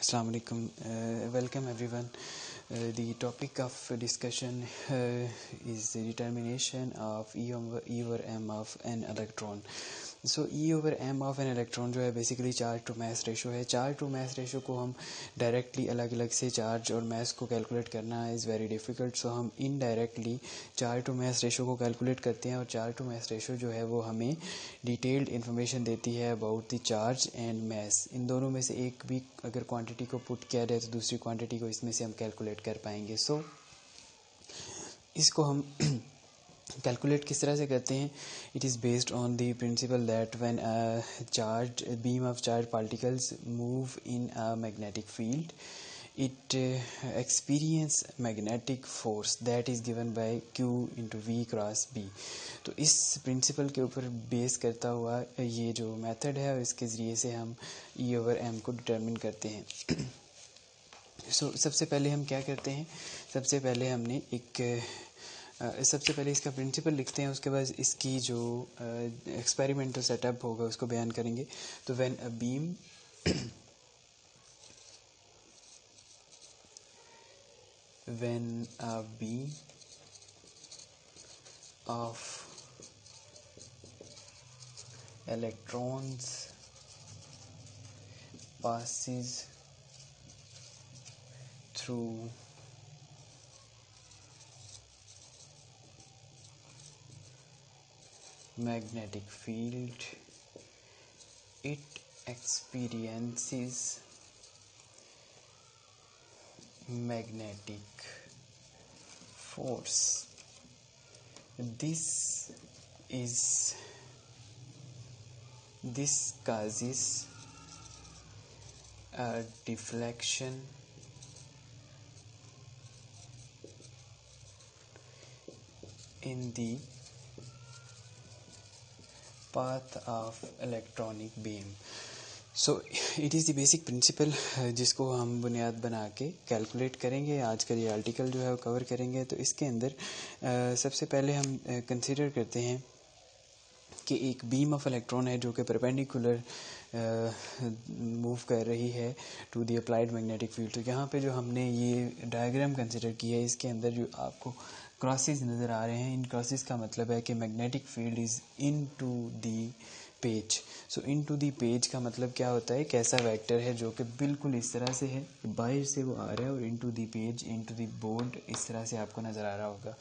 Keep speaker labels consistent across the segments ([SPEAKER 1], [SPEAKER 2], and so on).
[SPEAKER 1] Assalamu alaikum. Welcome everyone. The topic of discussion is the determination of E over M of an electron. So E over M of an electron जो है basically charge to mass ratio है. Charge to mass ratio को हम directly अलग अलग से charge और मास को कैलकुलेट करना इज़ वेरी डिफ़िकल्ट. सो हम indirectly charge to mass ratio को कैलकुलेट करते हैं और चार्ज टू मास रेशो जो है वो हमें डिटेल्ड इन्फॉर्मेशन देती है about the charge and mass. इन दोनों में से एक भी अगर क्वांटिटी को पुट किया जाए तो दूसरी क्वांटिटी को इसमें से हम कैलकुलेट कर पाएंगे. सो इसको हम कैलकुलेट किस तरह से करते हैं. It is based on the principal that when a charge beam of charge particles move in a magnetic field it experience magnetic force that is given by Q into V cross B. तो इस principal के ऊपर base करता हुआ ये जो method है इसके ज़रिए से हम E over M को डिटर्मिन करते हैं. सबसे पहले हम क्या करते हैं, सबसे पहले इसका प्रिंसिपल लिखते हैं. उसके बाद इसकी जो एक्सपेरिमेंटल सेटअप होगा उसको बयान करेंगे. तो when a beam when a beam of electrons passes through magnetic field, it experiences magnetic force. This causes a deflection in the path of electronic beam. So it is the basic principle जिसको हम बुनियाद बना के calculate करेंगे. आज का ये article जो है वो कवर करेंगे. तो इसके अंदर सबसे पहले हम कंसीडर करते हैं कि एक बीम ऑफ इलेक्ट्रॉन है जो कि परपेंडिकुलर मूव कर रही है to the applied magnetic field. तो यहाँ पे जो हमने ये डायग्राम कंसीडर किया है इसके अंदर जो आपको क्रॉसेस नज़र आ रहे हैं, इन क्रॉसेस का मतलब है कि magnetic field is into the page. So into the page का मतलब क्या होता है, कैसा वेक्टर है जो कि बिल्कुल इस तरह से है, बाहर से वो आ रहा है और into the page, into the board इस तरह से आपको नज़र आ रहा होगा.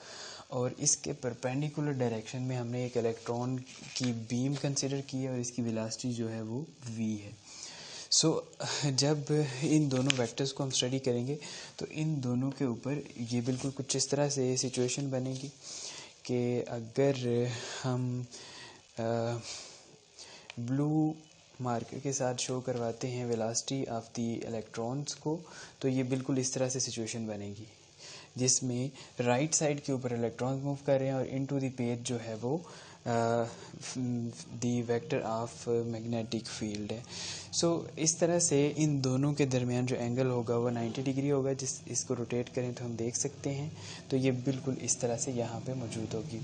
[SPEAKER 1] और इसके परपेंडिकुलर डायरेक्शन में हमने एक इलेक्ट्रॉन की बीम कंसिडर की है और इसकी वेलोसिटी जो है वो v है. सो जब इन दोनों वेक्टर्स को हम स्टडी करेंगे तो इन दोनों के ऊपर ये बिल्कुल कुछ इस तरह से सिचुएशन बनेगी कि अगर हम ब्लू मार्कर के साथ शो करवाते हैं वेलोसिटी ऑफ द इलेक्ट्रॉन्स को, तो ये बिल्कुल इस तरह से सिचुएशन बनेगी जिसमें राइट साइड के ऊपर इलेक्ट्रॉन्स मूव कर रहे हैं और इनटू द पेज जो है वो the vector of magnetic field है. सो इस तरह से इन दोनों के दरमियान जो एंगल होगा वो 90 डिग्री होगा. इसको रोटेट करें तो हम देख सकते हैं तो ये बिल्कुल इस तरह से यहाँ पे मौजूद होगी.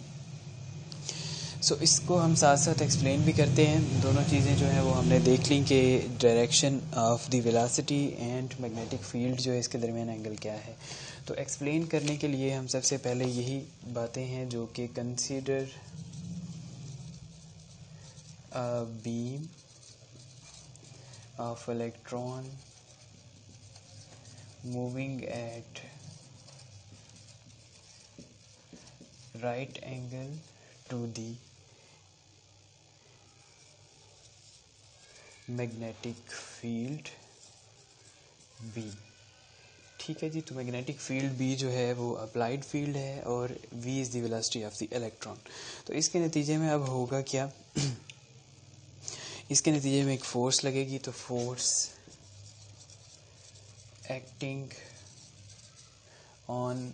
[SPEAKER 1] सो इसको हम साथ साथ एक्सप्लेन भी करते हैं. दोनों चीज़ें जो हैं वो हमने देख ली कि direction of the velocity and magnetic field जो है इसके दरमियान एंगल क्या है. तो एक्सप्लेन करने के लिए हम सबसे पहले यही बातें हैं जो कि consider a beam of electron moving at right angle to the magnetic field B. ठीक है जी. तो मैग्नेटिक फील्ड B जो है वो अप्लाइड फील्ड है और V is the velocity of the electron. तो इसके नतीजे में अब होगा क्या, इसके नतीजे में एक फोर्स लगेगी. तो force acting on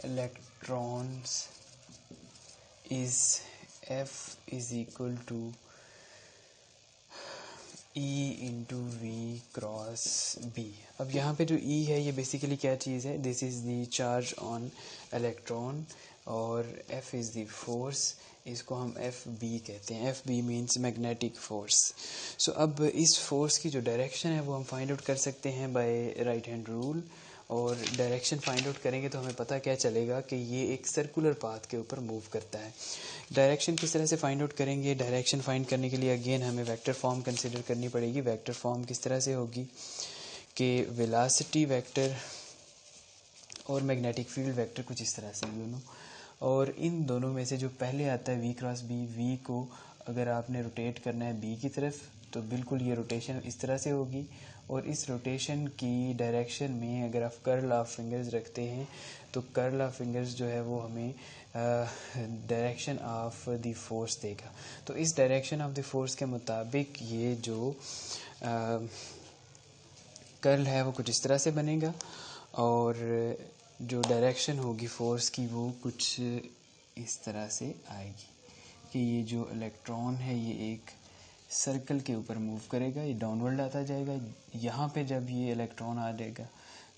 [SPEAKER 1] electrons is F is equal to E into v cross B. अब यहाँ पे जो E है ये बेसिकली क्या चीज़ है, this is the charge on electron और F इज़ द फोर्स इसको हम एफ बी कहते हैं। F B means magnetic force. So अब इस फोर्स की जो डायरेक्शन है वो हम फाइंड आउट कर सकते हैं बाय राइट हैंड रूल। और डायरेक्शन फाइंड आउट करेंगे तो हमें पता क्या चलेगा कि ये एक सर्कुलर पाथ के ऊपर मूव करता है। डायरेक्शन किस तरह से फाइंड आउट करेंगे? डायरेक्शन फाइंड करने के लिए अगेन हमें वेक्टर फॉर्म कंसिडर करनी पड़ेगी। वेक्टर फॉर्म किस तरह से होगी कि वेलोसिटी वेक्टर और मैग्नेटिक फील्ड वेक्टर कुछ इस तरह से दोनों, और इन दोनों में से जो पहले आता है वी क्रॉस बी, वी को अगर आपने रोटेट करना है बी की तरफ तो बिल्कुल ये रोटेशन इस तरह से होगी। और इस रोटेशन की डायरेक्शन में अगर आप कर्ल ऑफ फिंगर्स रखते हैं तो कर्ल ऑफ फिंगर्स जो है वो हमें डायरेक्शन ऑफ द फोर्स देगा। तो इस डायरेक्शन ऑफ द फोर्स के मुताबिक ये जो कर्ल है वो कुछ इस तरह से बनेगा, और जो डायरेक्शन होगी फोर्स की वो कुछ इस तरह से आएगी कि ये जो इलेक्ट्रॉन है ये एक सर्कल के ऊपर मूव करेगा, ये डाउनवर्ड आता जाएगा। यहाँ पे जब ये इलेक्ट्रॉन आ जाएगा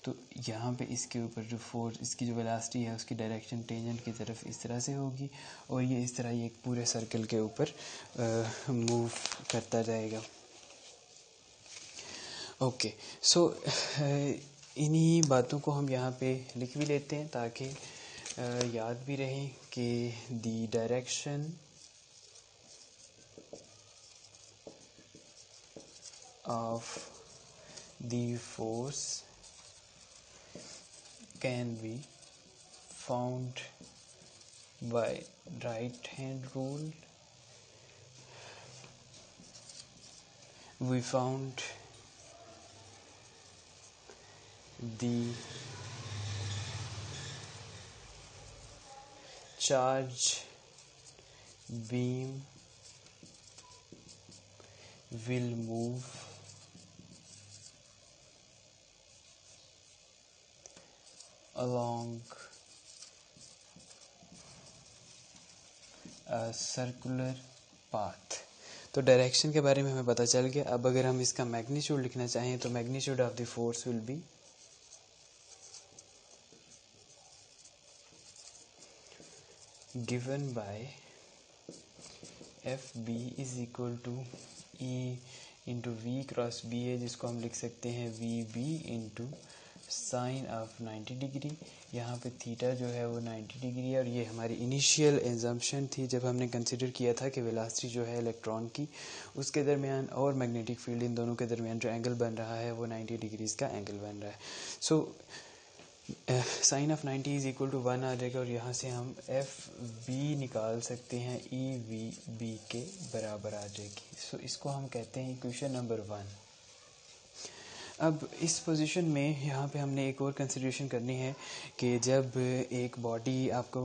[SPEAKER 1] तो यहाँ पे इसके ऊपर जो फोर्स, इसकी जो वेलोसिटी है उसकी डायरेक्शन टेंजेंट की तरफ इस तरह से होगी, और ये इस तरह ये एक पूरे सर्कल के ऊपर मूव करता जाएगा। ओके, सो इन्हीं बातों को हम यहाँ पे लिख भी लेते हैं ताकि याद भी रहे कि the direction of the force can be found by right hand rule. We found the charge beam will move along a circular path। तो डायरेक्शन के बारे में हमें पता चल गया। अब अगर हम इसका मैग्नीट्यूड लिखना चाहें तो magnitude of the force will be given by f b is equal to e into v cross b है, जिसको हम लिख सकते हैं v b into sine of 90 degree. यहाँ पे थीटा जो है वो 90 डिग्री है, और ये हमारी इनिशियल एग्जाम्पशन थी जब हमने कंसिडर किया था कि वेलोसिटी जो है इलेक्ट्रॉन की उसके दरमियान और मैग्नेटिक फील्ड इन दोनों के दरमियान जो एंगल बन रहा है वो 90 डिग्रीज का एंगल बन रहा है। So sine of 90 is equal to 1 आ जाएगा, और यहाँ से हम एफ बी निकाल सकते हैं ई वी बी के बराबर आ जाएगी। सो इसको हम कहते हैं इक्वेशन नंबर 1। अब इस पोजीशन में यहाँ पे हमने एक और कंसिडरेशन करनी है कि जब एक बॉडी, आपको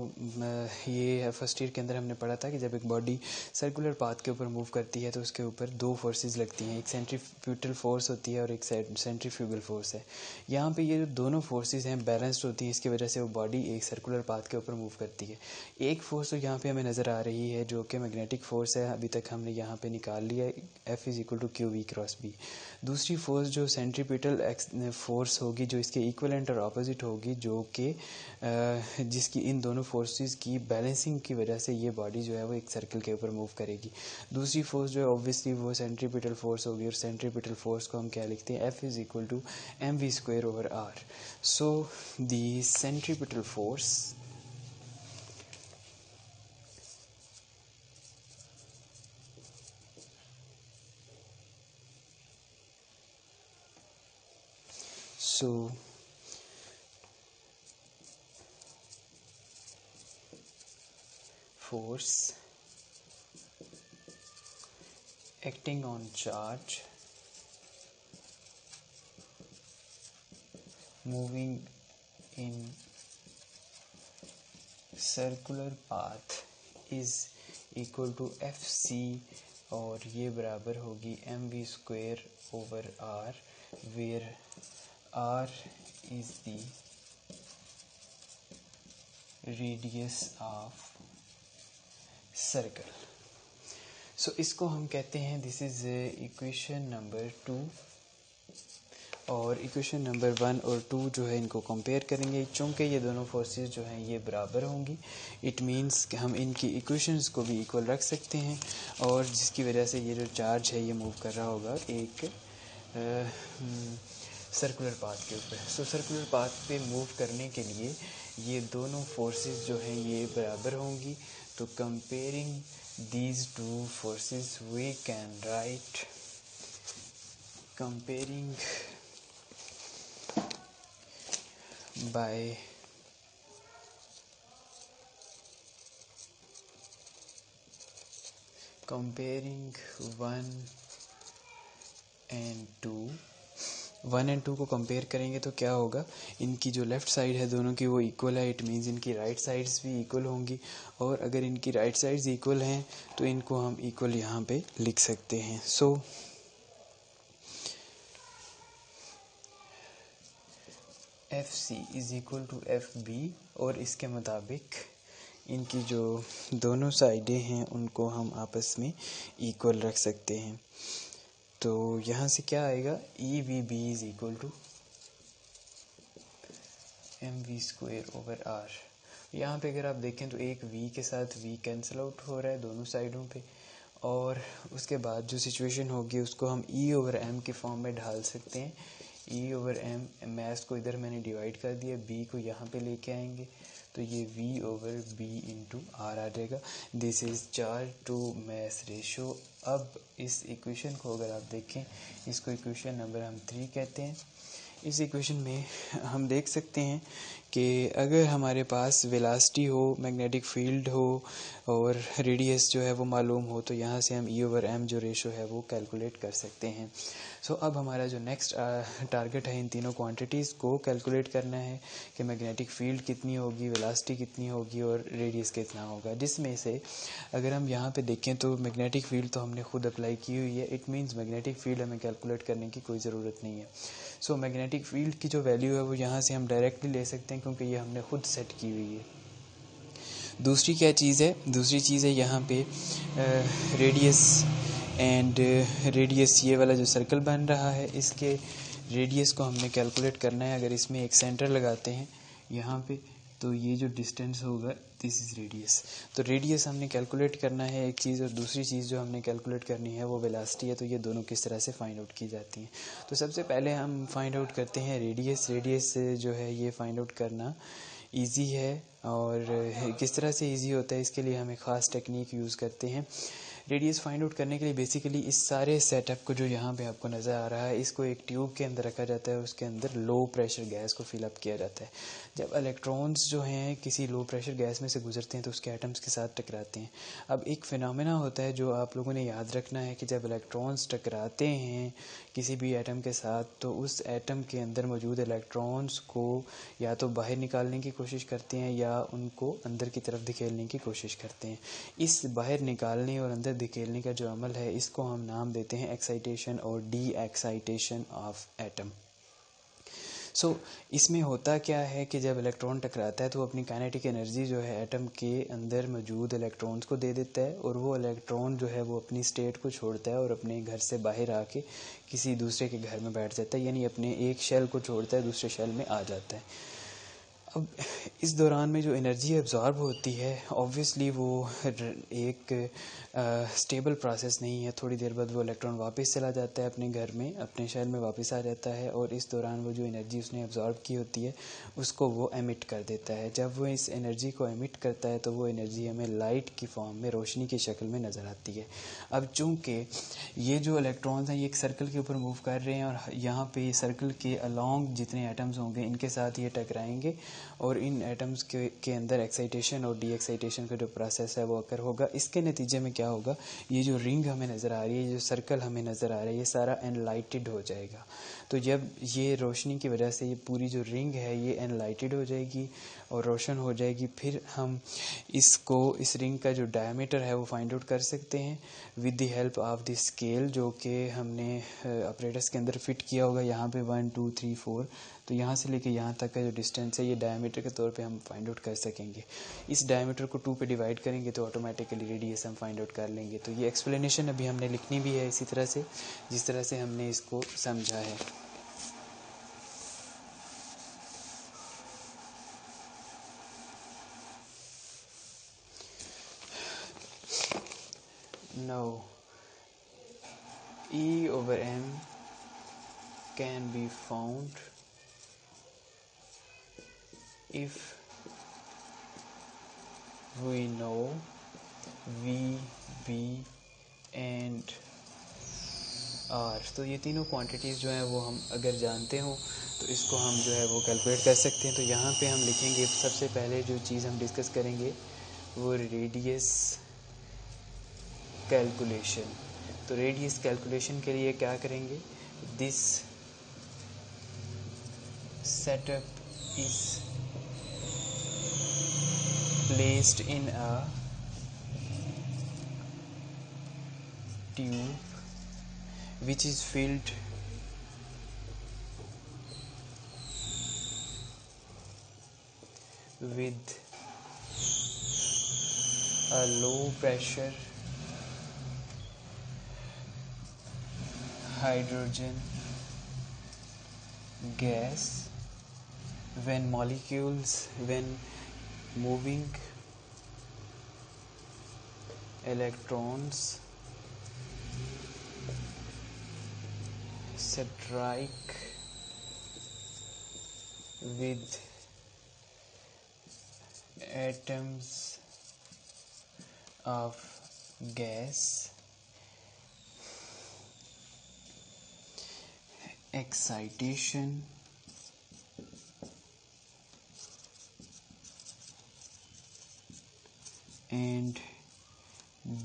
[SPEAKER 1] ये फर्स्ट ईयर के अंदर हमने पढ़ा था कि जब एक बॉडी सर्कुलर पाथ के ऊपर मूव करती है तो उसके ऊपर दो फोर्सेस लगती हैं, एक सेंट्रीफ्यूगल फोर्स होती है और एक सेंट्रीफ्यूगल फोर्स है। यहाँ पे ये जो दोनों फोर्सेस हैं बैलेंस्ड होती हैं, इसकी वजह से वो बॉडी एक सर्कुलर पाथ के ऊपर मूव करती है। एक फोर्स तो यहाँ पे हमें नज़र आ रही है जो कि मैग्नेटिक फोर्स है, अभी तक हमने यहाँ पे निकाल लिया, f is equal to q v cross b. दूसरी फोर्स जो सेंट्रीपिटल फोर्स होगी जो इसके इक्वलेंट और ऑपोजिट होगी, जो कि जिसकी इन दोनों फोर्सेस की बैलेंसिंग की वजह से ये बॉडी जो है वो एक सर्कल के ऊपर मूव करेगी। दूसरी फोर्स जो है ऑब्वियसली वो सेंट्रीपिटल फोर्स होगी, और सेंट्रीपिटल फोर्स को हम क्या लिखते हैं, f is equal to m we square over r. So the centripetal force force acting on charge moving in circular path is equal to FC, और ये बराबर होगी M we square over R, where R is the radius of circle. So इसको हम कहते हैं, this is equation number 2। और equation number 1 और 2 जो है इनको कंपेयर करेंगे। चूँकि ये दोनों फोर्सेस जो हैं ये बराबर होंगी, इट मींस कि हम इनकी इक्वेशंस को भी इक्वल रख सकते हैं, और जिसकी वजह से ये जो चार्ज है ये मूव कर रहा होगा एक सर्कुलर पाथ के ऊपर। सो सर्कुलर पाथ पे मूव करने के लिए ये दोनों फोर्सेस जो हैं ये बराबर होंगी। तो comparing these two forces we can write comparing by comparing 1 and 2 को कंपेयर करेंगे तो क्या होगा, इनकी जो लेफ़्ट साइड है दोनों की वो इक्वल है, इट मीन्स इनकी राइट साइड्स भी इक्वल होंगी। और अगर इनकी राइट साइड्स इक्वल हैं तो इनको हम इक्वल यहाँ पे लिख सकते हैं। So FC is equal to FB, और इसके मुताबिक इनकी जो दोनों साइडें हैं उनको हम आपस में इक्वल रख सकते हैं। तो यहाँ से क्या आएगा, EVB is equal to mv²/r। यहाँ पे अगर आप देखें तो एक v के साथ v कैंसिल आउट हो रहा है दोनों साइडों पे, और उसके बाद जो सिचुएशन होगी उसको हम E/m के फॉर्म में ढाल सकते हैं। E/m, मैथ को इधर मैंने डिवाइड कर दिया, b को यहाँ पे लेके आएंगे तो ये v/b इंटू r आ जाएगा। This is charge to mass ratio. अब इस इक्वेशन को अगर आप देखें, इसको इक्वेशन नंबर हम 3 कहते हैं। इस इक्वेशन में हम देख सकते हैं कि अगर हमारे पास वेलोसिटी हो, मैग्नेटिक फील्ड हो और रेडियस जो है वो मालूम हो, तो यहाँ से हम E/m जो रेशो है वो कैलकुलेट कर सकते हैं। सो अब हमारा जो नेक्स्ट टारगेट है इन तीनों क्वांटिटीज़ को कैलकुलेट करना है कि मैग्नेटिक फील्ड कितनी होगी, वेलोसिटी कितनी होगी और रेडियस कितना होगा। जिसमें से अगर हम यहाँ पे देखें तो मैग्नेटिक फील्ड तो हमने खुद अप्लाई की हुई है, इट मीन्स मैग्नेटिक फील्ड हमें कैलकुलेट करने की कोई ज़रूरत नहीं है। सो मैग्नेटिक फील्ड की जो वैल्यू है वो यहाँ से हम डायरेक्टली ले सकते हैं क्योंकि ये हमने खुद सेट की हुई है। दूसरी क्या चीज़ है, दूसरी चीज़ है यहाँ पे रेडियस एंड रेडियस, ये वाला जो सर्कल बन रहा है इसके रेडियस को हमने कैलकुलेट करना है। अगर इसमें एक सेंटर लगाते हैं यहाँ पे तो ये जो डिस्टेंस होगा दिस इज़ रेडियस। तो रेडियस हमने कैलकुलेट करना है एक चीज़, और दूसरी चीज़ जो हमने कैलकुलेट करनी है वो वेलोसिटी है। तो ये दोनों किस तरह से फाइंड आउट की जाती हैं, तो सबसे पहले हम फाइंड आउट करते हैं रेडियस। रेडियस जो है ये फाइंड आउट करना इजी है, और किस तरह से इजी होता है इसके लिए हम एक ख़ास टेक्निक यूज़ करते हैं। रेडियस फाइंड आउट करने के लिए बेसिकली इस सारे सेटअप को जो यहाँ पे आपको नज़र आ रहा है इसको एक ट्यूब के अंदर रखा जाता है, उसके अंदर लो प्रेशर गैस को फिलअप किया जाता है। जब इलेक्ट्रॉन्स जो हैं किसी लो प्रेशर गैस में से गुजरते हैं तो उसके एटम्स के साथ टकराते हैं। अब एक फिनोमेना होता है जो आप लोगों ने याद रखना है कि जब इलेक्ट्रॉन्स टकराते हैं किसी भी एटम के साथ तो उस एटम के अंदर मौजूद इलेक्ट्रॉन्स को या तो बाहर निकालने की कोशिश करते हैं या उनको अंदर की तरफ धकेलने की कोशिश करते हैं। इस बाहर निकालने और अंदर धकेलने का जो अमल है इसको हम नाम देते हैं एक्साइटेशन और डी एक्साइटेशन ऑफ एटम। सो इसमें होता क्या है कि जब इलेक्ट्रॉन टकराता है तो वो अपनी काइनेटिक एनर्जी जो है एटम के अंदर मौजूद इलेक्ट्रॉन्स को दे देता है, और वो इलेक्ट्रॉन जो है वो अपनी स्टेट को छोड़ता है और अपने घर से बाहर आके किसी दूसरे के घर में बैठ जाता है, यानी अपने एक शेल को छोड़ता है दूसरे शेल में आ जाता है। अब इस दौरान में जो एनर्जी एब्जॉर्ब होती है ऑब्वियसली वो एक स्टेबल प्रोसेस नहीं है। थोड़ी देर बाद वो इलेक्ट्रॉन वापस चला जाता है अपने घर में, अपने शहर में वापस आ जाता है, और इस दौरान वो जो एनर्जी उसने एब्जॉर्ब की होती है उसको वो एमिट कर देता है। जब वो इस एनर्जी को एमिट करता है तो वो एनर्जी हमें लाइट की फॉर्म में, रोशनी की शक्ल में नज़र आती है। अब चूँकि ये जो इलेक्ट्रॉन्स हैं ये एक सर्कल के ऊपर मूव कर रहे हैं और यहाँ पे सर्कल के अलॉन्ग जितने एटम्स होंगे इनके साथ ये टकराएंगे, और इन एटम्स के अंदर एक्साइटेशन और डी एक्साइटेशन का जो प्रोसेस है वो अकर होगा। इसके नतीजे में क्या होगा, ये जो रिंग हमें नज़र आ रही है, ये जो सर्कल हमें नज़र आ रहा है, ये सारा एनलाइटेड हो जाएगा। तो जब ये रोशनी की वजह से ये पूरी जो रिंग है ये एनलाइटेड हो जाएगी और रोशन हो जाएगी, फिर हम इसको, इस रिंग का जो डायमीटर है वो फाइंड आउट कर सकते हैं with the help of the scale जो कि हमने ऑपरेटर्स के अंदर फिट किया होगा। यहाँ पे 1 2 3 4, तो यहाँ से लेके यहाँ तक का जो डिस्टेंस है ये डायमीटर के तौर पे हम फाइंड आउट कर सकेंगे। इस डायमीटर को 2 पे डिवाइड करेंगे तो ऑटोमेटिकली रेडियस हम फाइंड आउट कर लेंगे। तो ये एक्सप्लेनेशन अभी हमने लिखनी भी है इसी तरह से जिस तरह से हमने इसको समझा है। Now E over m can be found if we know V, B and R. तो ये तीनों क्वांटिटीज़ जो हैं वो हम अगर जानते हो तो इसको हम जो है वो कैलकुलेट कर सकते हैं. तो यहाँ पे हम लिखेंगे, सबसे पहले जो चीज़ हम डिस्कस करेंगे वो रेडियस कैलकुलेशन. तो रेडियस कैलकुलेशन के लिए क्या करेंगे, this setup is placed in a tube which is filled with a low pressure hydrogen gas. When moving electrons strike with atoms of gas, excitation and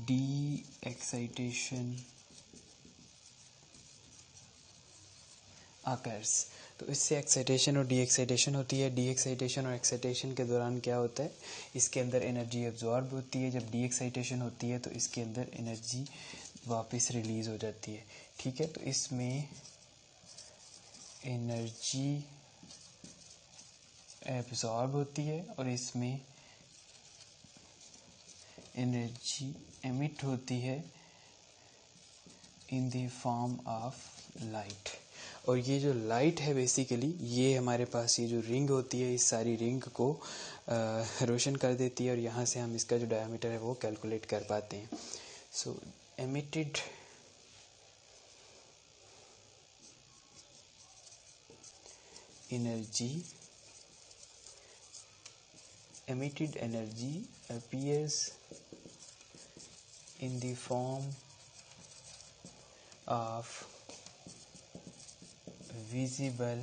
[SPEAKER 1] de-excitation occurs. तो इससे excitation और D excitation होती है. D excitation और excitation के दौरान क्या होता है, इसके अंदर एनर्जी एब्जॉर्ब होती है. जब डी एक्साइटेशन होती है तो इसके अंदर एनर्जी वापस रिलीज़ हो जाती है. ठीक है, तो इसमें एनर्जी एब्जॉर्ब होती है और इसमें एनर्जी एमिट होती है in the form of light. और ये जो लाइट है बेसिकली ये हमारे पास ये जो रिंग होती है इस सारी रिंग को रोशन कर देती है और यहाँ से हम इसका जो डायमीटर है वो कैलकुलेट कर पाते हैं. सो emitted energy appears in the form of visible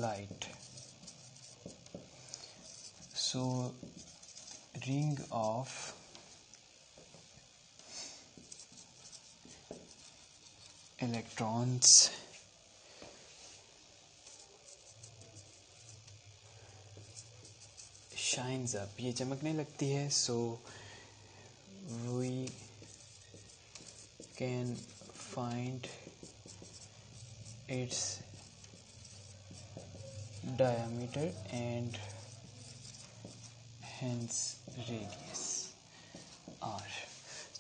[SPEAKER 1] light. So ring of electrons shines up, ये चमकने लगती है. So we can find its diameter and hence radius r.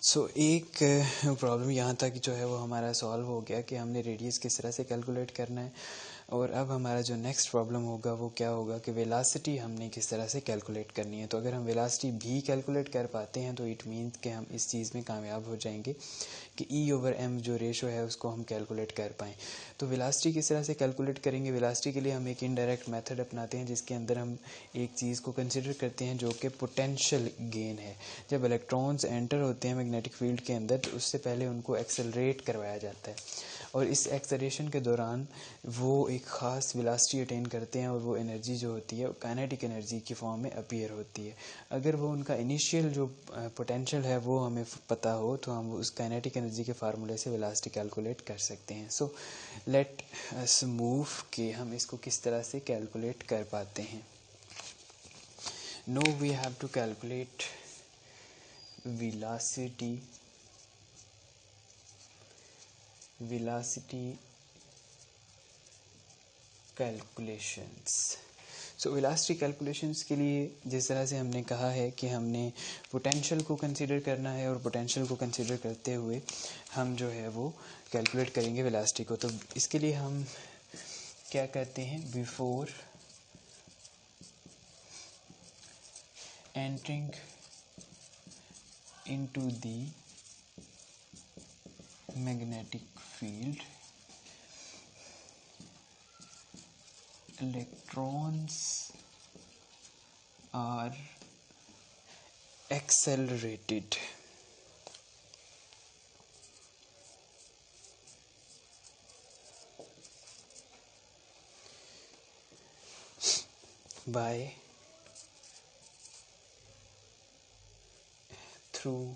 [SPEAKER 1] सो एक प्रॉब्लम यहाँ तक जो है वो हमारा सॉल्व हो गया कि हमने रेडियस किस तरह से कैलकुलेट करना है. और अब हमारा जो नेक्स्ट प्रॉब्लम होगा वो क्या होगा कि वेलासिटी हमने किस तरह से कैलकुलेट करनी है. तो अगर हम वेलासिटी भी कैलकुलेट कर पाते हैं तो इट मीन्स कि हम इस चीज़ में कामयाब हो जाएंगे कि E ओवर M जो रेशो है उसको हम कैलकुलेट कर पाएँ. तो वेलासिटी किस तरह से कैलकुलेट करेंगे, वेलासिटी के लिए हम एक इनडायरेक्ट मेथड अपनाते हैं जिसके अंदर हम एक चीज़ को कंसिडर करते हैं जो कि पोटेंशियल गेन है. जब इलेक्ट्रॉन्स एंटर होते हैं मैग्नेटिक फील्ड के अंदर तो उससे पहले उनको एक्सेलरेट करवाया जाता है और इस एक्सेलरेशन के दौरान वो एक ख़ास वेलोसिटी अटेन करते हैं और वो एनर्जी जो होती है काइनेटिक एनर्जी की फॉर्म में अपीयर होती है. अगर वो उनका इनिशियल जो पोटेंशियल है वो हमें पता हो तो हम उस काइनेटिक एनर्जी के फार्मूले से वेलोसिटी कैलकुलेट कर सकते हैं. सो लेट अस मूव कि हम इसको किस तरह से कैलकुलेट कर पाते हैं. No we have to calculate velocity calculations. So velocity calculations के लिए जिस तरह से हमने कहा है कि हमने पोटेंशियल को कंसीडर करना है और पोटेंशियल को कंसीडर करते हुए हम जो है वो कैलकुलेट करेंगे वेलोसिटी को. तो इसके लिए हम क्या करते हैं, before entering into the magnetic field, electrons are accelerated by through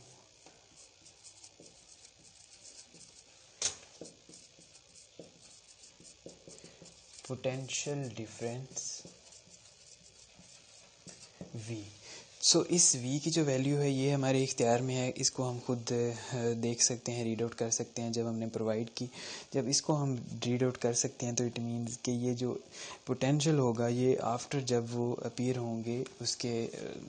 [SPEAKER 1] potential difference V। सो इस v की जो वैल्यू है ये हमारे इख्तियार में है, इसको हम खुद देख सकते हैं, रीड आउट कर सकते हैं जब हमने प्रोवाइड की। जब इसको हम रीड आउट कर सकते हैं तो इट मीन्स कि ये जो पोटेंशियल होगा ये आफ्टर जब वो अपीयर होंगे उसके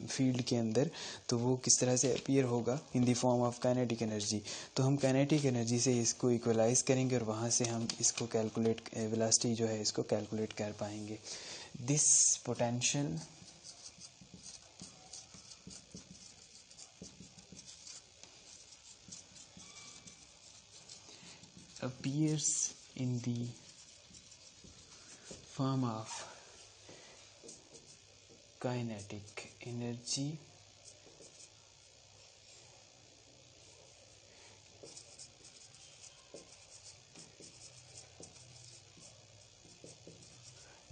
[SPEAKER 1] फील्ड के अंदर, तो वो किस तरह से अपीयर होगा in the form of kinetic energy. तो हम काइनेटिक एनर्जी से इसको इक्वलाइज करेंगे और वहाँ से हम इसको कैलकुलेट, वेलोसिटी जो है इसको कैलकुलेट कर पाएंगे। This potential appears in the form of kinetic energy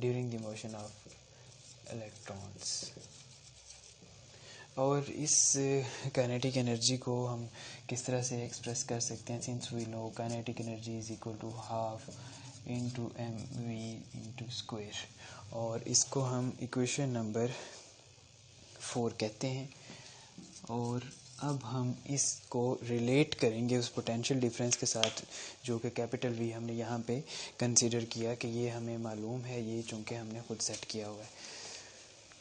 [SPEAKER 1] during the motion of electrons। और इस काइनेटिक एनर्जी को हम किस तरह से एक्सप्रेस कर सकते हैं, since we know kinetic energy is equal to half into m v into square, और इसको हम इक्वेशन नंबर 4 कहते हैं। और अब हम इसको रिलेट करेंगे उस पोटेंशियल डिफरेंस के साथ जो कि कैपिटल वी हमने यहाँ पे कंसीडर किया कि ये हमें मालूम है, ये चूँकि हमने खुद सेट किया हुआ है।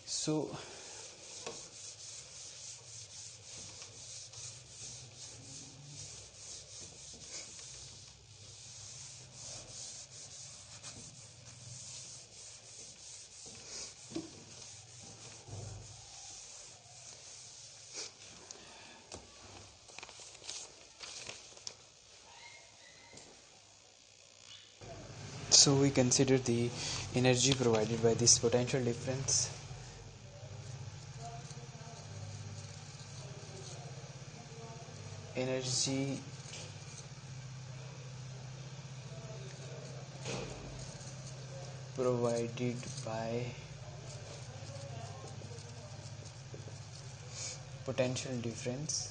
[SPEAKER 1] सो So we consider the energy provided by this potential difference. Energy provided by potential difference,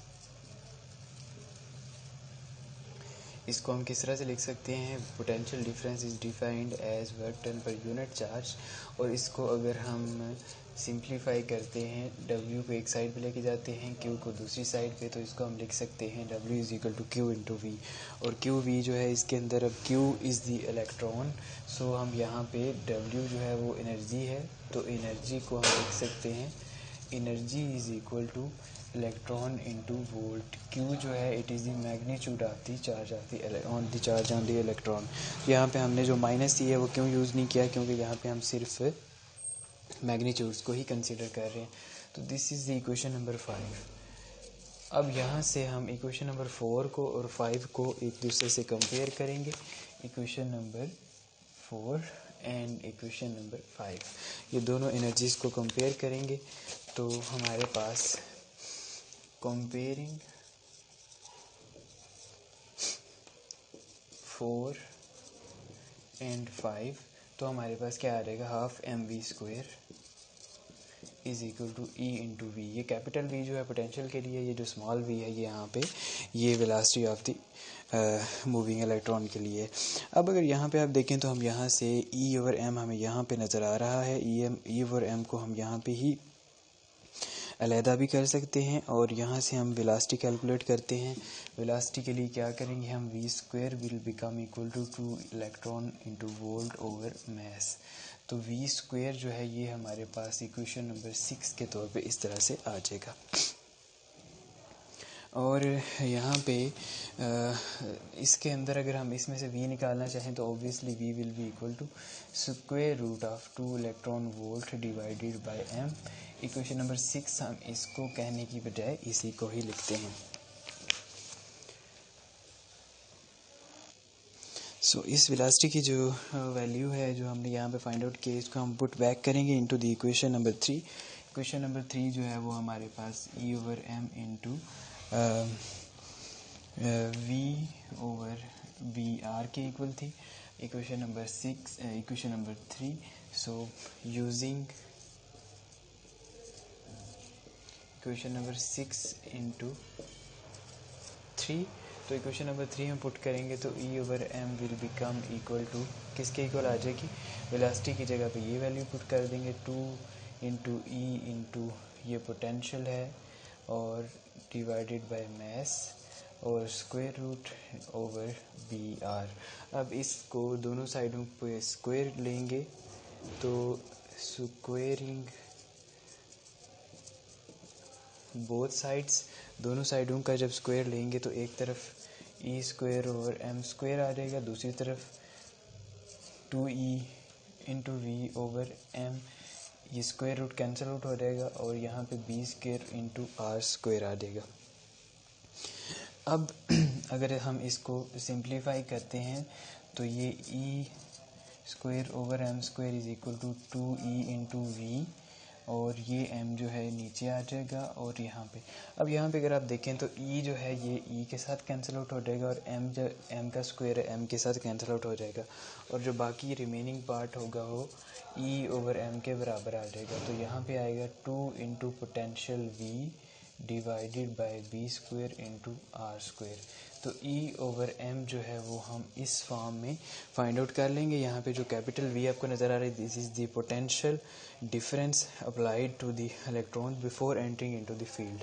[SPEAKER 1] इसको हम किस तरह से लिख सकते हैं, potential difference is defined as work done per unit charge. और इसको अगर हम सिंप्लीफाई करते हैं, W को एक साइड पे लेके जाते हैं, Q को दूसरी साइड पे, तो इसको हम लिख सकते हैं W is equal to Q into v. और QV जो है इसके अंदर अब Q is the electron, so हम यहाँ पे W जो है वो एनर्जी है, तो एनर्जी को हम लिख सकते हैं energy is equal to electron into volt. Q जो है it is the magnitude of the charge of the charge on the electron. यहाँ पे हमने जो माइनस सी है वो क्यों यूज़ नहीं किया, क्योंकि यहाँ पे हम सिर्फ मैग्नीट्यूड्स को ही कंसीडर कर रहे हैं। तो this is the equation number 5। अब यहाँ से हम इक्वेशन नंबर 4 को और 5 को एक दूसरे से कंपेयर करेंगे। Equation number 4 and equation number 5, ये दोनों एनर्जीज़ को कंपेयर करेंगे तो हमारे पास कंपेयरिंग 4 एंड 5, तो हमारे पास क्या आ जाएगा, half m we square is equal to e into v. ये कैपिटल वी जो है पोटेंशियल के लिए, ये जो स्मॉल वी है ये यहाँ पे ये velocity of the moving electron के लिए। अब अगर यहाँ पे आप देखें तो हम यहाँ से ई ओवर एम हमें यहाँ पे नज़र आ रहा है, ई ओवर एम को हम यहाँ पे ही अलहदा भी कर सकते हैं। और यहाँ से हम वेलोसिटी कैलकुलेट करते हैं। वेलोसिटी के लिए क्या करेंगे हम, v square will become equal to electron into volt over mass. तो वी स्क्वायर जो है ये हमारे पास इक्वेशन नंबर 6 के तौर पे इस तरह से आ जाएगा। और यहाँ पे इसके अंदर अगर हम इसमें से v निकालना चाहें तो obviously v will be equal to square root of 2 electron volt divided by m। Equation number 6 हम इसको कहने की बजाय इसी को ही लिखते हैं। सो इस वेलोसिटी की जो वैल्यू है जो हमने यहाँ पे फाइंड आउट की, इसको हम पुट बैक करेंगे into the equation number 3। Equation number 3 जो है वो हमारे पास e over m into v over v r के इक्वल थी। Equation number 3, so using equation number 6 into 3, तो इक्वेशन नंबर 3 हम पुट करेंगे तो e over m will become equal to, किसके इक्वल आ जाएगी, वेलोसिटी की जगह पे ये वैल्यू पुट कर देंगे 2 इंटू ई इंटू ये पोटेंशियल है और डिवाइडेड बाय मास और square root over b r. अब इसको दोनों साइडों पे स्क्वायर लेंगे तो स्क्वायरिंग बोथ साइड्स, दोनों साइडों का जब स्क्वायर लेंगे तो एक तरफ E square over M square आ जाएगा, दूसरी तरफ 2e into V over M, ये स्क्वायर रूट कैंसिल आउट हो जाएगा और यहाँ पे B square into are square आ जाएगा। अब अगर हम इसको सिंप्लीफाई करते हैं तो ये e square over M square is equal to 2e into v और ये m जो है नीचे आ जाएगा। और यहाँ पे अगर आप देखें तो e जो है ये e के साथ कैंसिल आउट हो जाएगा और m जो m का स्क्वायर है m के साथ कैंसिल आउट हो जाएगा और जो बाकी रिमेनिंग पार्ट होगा वो e ओवर m के बराबर आ जाएगा। तो यहाँ पे आएगा 2 into potential v divided by b square into are square. तो e ओवर m जो है वो हम इस फॉर्म में फाइंड आउट कर लेंगे। यहाँ पे जो कैपिटल V आपको नज़र आ रहा है, this is the potential difference applied to the electron before entering into the field,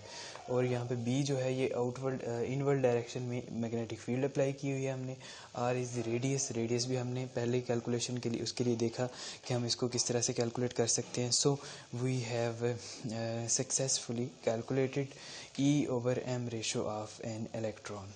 [SPEAKER 1] और यहाँ पे B जो है ये आउटवर्ड इनवर्ड डायरेक्शन में मैग्नेटिक फील्ड अप्लाई की हुई है हमने। R इज़ द रेडियस भी हमने पहले कैलकुलेशन के लिए उसके लिए देखा कि हम इसको किस तरह से कैलकुलेट कर सकते हैं। So we have successfully calculated E over m ratio of an electron.